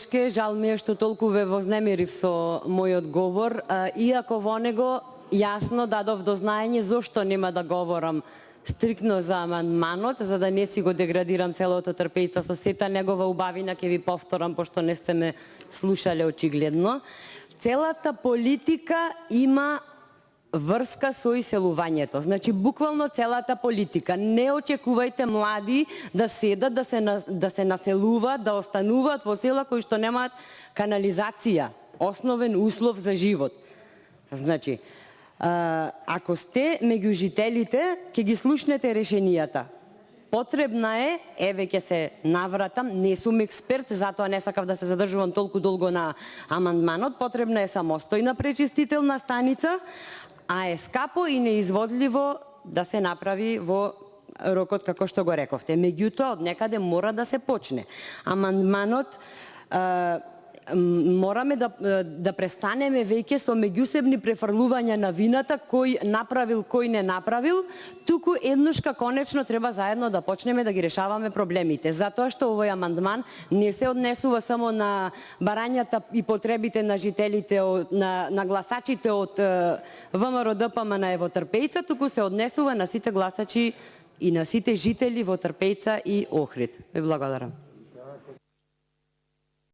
поддршке. Жал ми е што толку ве вознемирив со мојот говор, иако во него јасно дадов до знаење зошто нема да говорам стрикно за амандманот, за да не си го деградирам селото Трпејца со сета негова убавина, ќе ви повторам, пошто не сте ме слушале очигледно. Целата политика има врска со иселувањето. Значи, буквално целата политика. Не очекувајте млади да седат, да се населуваат, да остануваат во села кои што немаат канализација, основен услов за живот. Значи, ако сте меѓу жителите, ќе ги слушнете решенијата. Потребна е, еве ќе се навратам, не сум експерт, затоа не сакав да се задржувам толку долго на амандманот, потребна е самостојна пречистителна станица, а е скапо и неизводливо да се направи во рокот како што го рековте. Меѓутоа, од некаде мора да се почне. Амандманот мораме да престанеме веќе со меѓусебни префрлувања на вината, кој направил, кој не направил, туку еднушка конечно треба заедно да почнеме да ги решаваме проблемите. Затоа што овој амандман не се однесува само на барањата и потребите на жителите, на гласачите од ВМРО ДПМН во Трпејца, туку се однесува на сите гласачи и на сите жители во Трпејца и Охрид. Ви благодарам.